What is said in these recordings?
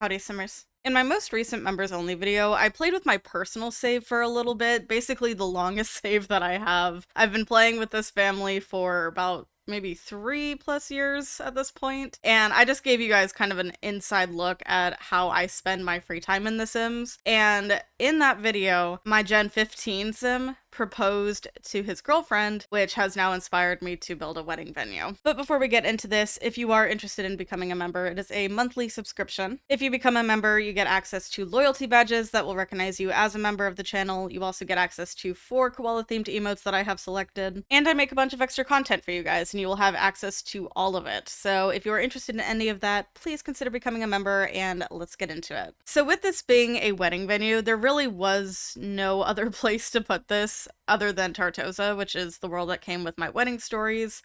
Howdy Simmers. In my most recent members only video, I played with my personal save for a little bit, basically the longest save that I have. I've been playing with this family for about maybe 3+ years at this point, and I just gave you guys kind of an inside look at how I spend my free time in The Sims. And in that video, my Gen 15 sim proposed to his girlfriend, which has now inspired me to build a wedding venue. But before we get into this, if you are interested in becoming a member, it is a monthly subscription. If you become a member, you get access to loyalty badges that will recognize you as a member of the channel. You also get access to 4 koala-themed emotes that I have selected, and I make a bunch of extra content for you guys, and you will have access to all of it. So if you are interested in any of that, please consider becoming a member, and let's get into it. So with this being a wedding venue, there really was no other place to put this other than Tartosa, which is the world that came with my wedding stories.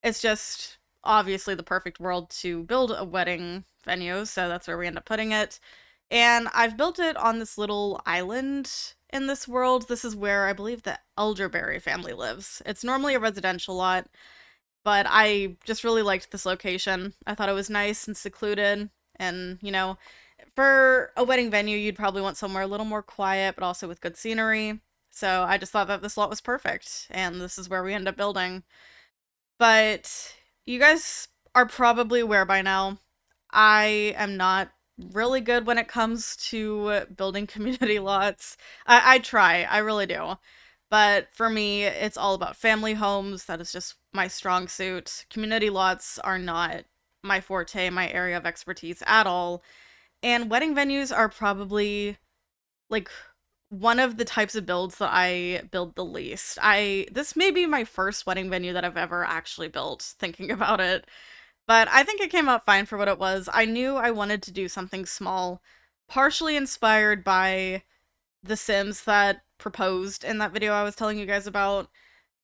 It's just obviously the perfect world to build a wedding venue, so that's where we end up putting it. And I've built it on this little island in this world. This is where I believe the Elderberry family lives. It's normally a residential lot, but I just really liked this location. I thought it was nice and secluded, and, you know, for a wedding venue, you'd probably want somewhere a little more quiet, but also with good scenery. So I just thought that this lot was perfect, and this is where we end up building. But you guys are probably aware by now, I am not really good when it comes to building community lots. I try, I really do. But for me, it's all about family homes. That is just my strong suit. Community lots are not my forte, my area of expertise at all. And wedding venues are probably, like, one of the types of builds that I build the least. This may be my first wedding venue that I've ever actually built, thinking about it. But I think it came out fine for what it was. I knew I wanted to do something small, partially inspired by the Sims that proposed in that video I was telling you guys about,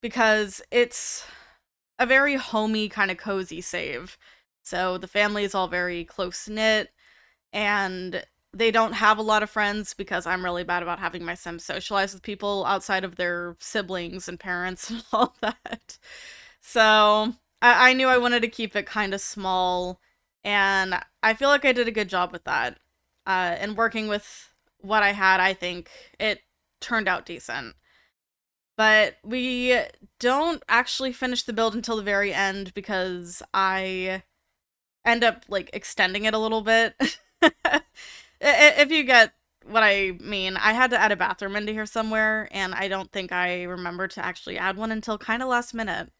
because it's a very homey, kind of cozy save. So the family is all very close-knit, and they don't have a lot of friends because I'm really bad about having my Sims socialize with people outside of their siblings and parents and all that. So I knew I wanted to keep it kind of small, and I feel like I did a good job with that. And working with what I had, I think it turned out decent. But we don't actually finish the build until the very end because I end up, like, extending it a little bit. If you get what I mean, I had to add a bathroom into here somewhere, and I don't think I remembered to actually add one until kind of last minute.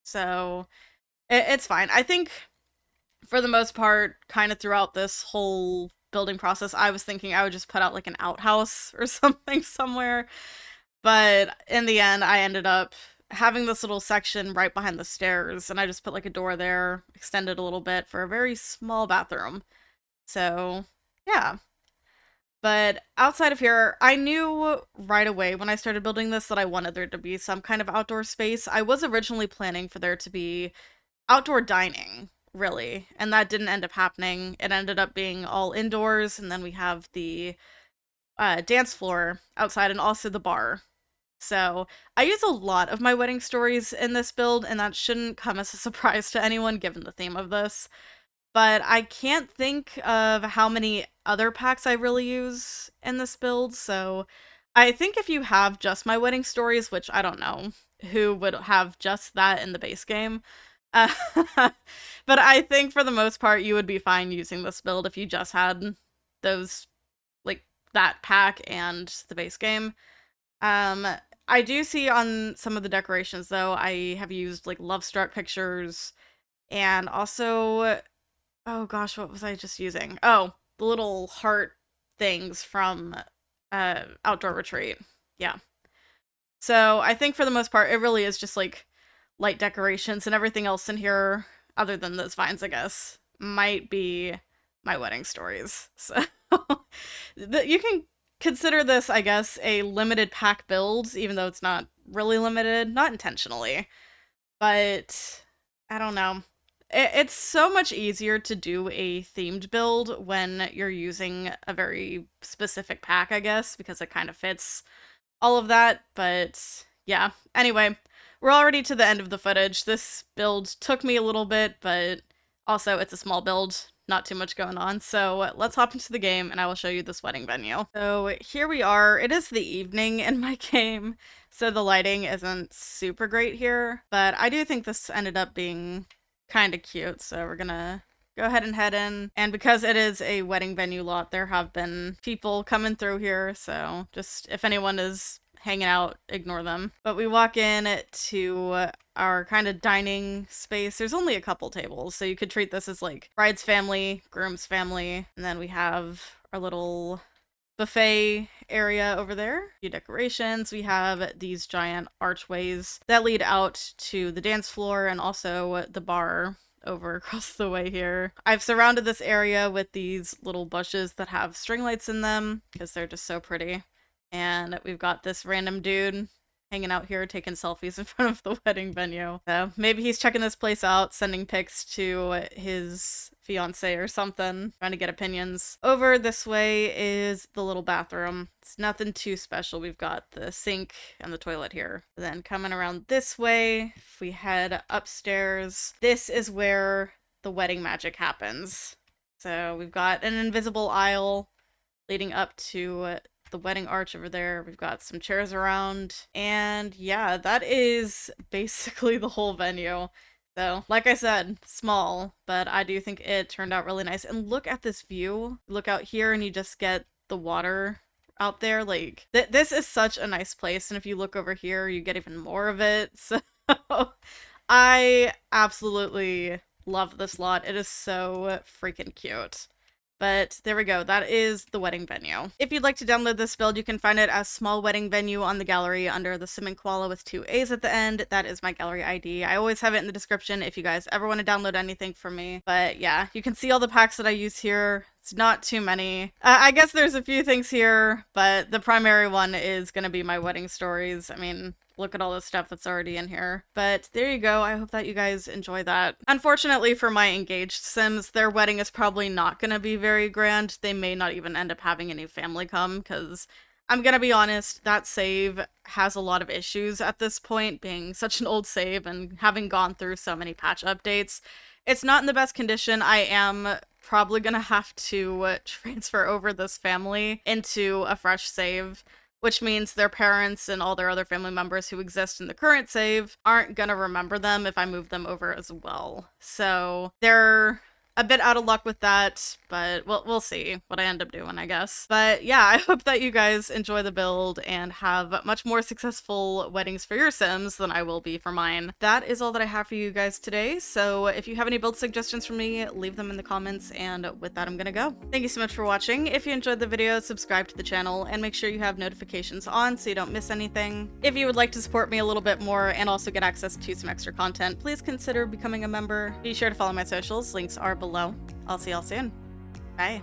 So it's fine. I think for the most part, kind of throughout this whole building process, I was thinking I would just put out like an outhouse or something somewhere. But in the end, I ended up having this little section right behind the stairs, and I just put like a door there, extended a little bit for a very small bathroom. So, yeah. But outside of here, I knew right away when I started building this that I wanted there to be some kind of outdoor space. I was originally planning for there to be outdoor dining, really, and that didn't end up happening. It ended up being all indoors, and then we have the dance floor outside and also the bar. So I use a lot of my wedding stories in this build, and that shouldn't come as a surprise to anyone given the theme of this. But I can't think of how many other packs I really use in this build, so I think if you have just my wedding stories, which I don't know who would have just that in the base game, uh, but I think for the most part you would be fine using this build if you just had those, like, that pack and the base game. Um, I do see on some of the decorations, though, I have used, like, love struck pictures, and also, oh gosh, what was I just using? Oh, the little heart things from Outdoor Retreat. Yeah. So I think for the most part, it really is just like light decorations, and everything else in here, other than those vines, I guess, might be my wedding stories. So you can consider this, I guess, a limited pack build, even though it's not really limited, not intentionally. But I don't know. It's so much easier to do a themed build when you're using a very specific pack, I guess, because it kind of fits all of that. But yeah, anyway, we're already to the end of the footage. This build took me a little bit, but also it's a small build. not too much going on. So let's hop into the game and I will show you this wedding venue. So here we are. It is the evening in my game, so the lighting isn't super great here, but I do think this ended up being kind of cute. So we're gonna go ahead and head in. And because it is a wedding venue lot, there have been people coming through here. So just if anyone is hanging out, ignore them. But we walk in to our kind of dining space. There's only a couple tables, so you could treat this as like bride's family, groom's family, and then we have our little buffet area over there. A few decorations. We have these giant archways that lead out to the dance floor and also the bar over across the way here. I've surrounded this area with these little bushes that have string lights in them because they're just so pretty. And we've got this random dude hanging out here taking selfies in front of the wedding venue. So maybe he's checking this place out, sending pics to his fiance or something, trying to get opinions. Over this way is the little bathroom. It's nothing too special. We've got the sink and the toilet here. Then coming around this way, if we head upstairs, this is where the wedding magic happens. So we've got an invisible aisle leading up to the wedding arch over there. We've got some chairs around, and yeah, that is basically the whole venue. So like I said, small, but I do think it turned out really nice. And look at this view. Look out here and you just get the water out there. Like this is such a nice place, and if you look over here you get even more of it. So I absolutely love this lot. It is so freaking cute. But there we go, that is the wedding venue. If you'd like to download this build, you can find it as Small Wedding Venue on the gallery under TheSimmingKoalaa with 2 A's at the end. That is my gallery ID. I always have it in the description if you guys ever want to download anything from me. But yeah, you can see all the packs that I use here. It's not too many. I guess there's a few things here, but the primary one is going to be my wedding stories. I mean, look at all the stuff that's already in here. But there you go. I hope that you guys enjoy that. Unfortunately for my engaged Sims, their wedding is probably not going to be very grand. They may not even end up having any family come, because I'm going to be honest, that save has a lot of issues at this point, being such an old save and having gone through so many patch updates. It's not in the best condition. I am probably going to have to transfer over this family into a fresh save, which means their parents and all their other family members who exist in the current save aren't gonna remember them if I move them over as well. So they're a bit out of luck with that, but we'll see what I end up doing, I guess. But yeah, I hope that you guys enjoy the build and have much more successful weddings for your Sims than I will be for mine. That is all that I have for you guys today, so if you have any build suggestions for me, leave them in the comments, and with that, I'm gonna go. Thank you so much for watching. If you enjoyed the video, subscribe to the channel, and make sure you have notifications on so you don't miss anything. If you would like to support me a little bit more and also get access to some extra content, please consider becoming a member. Be sure to follow my socials, links are below. I'll see y'all soon. Bye.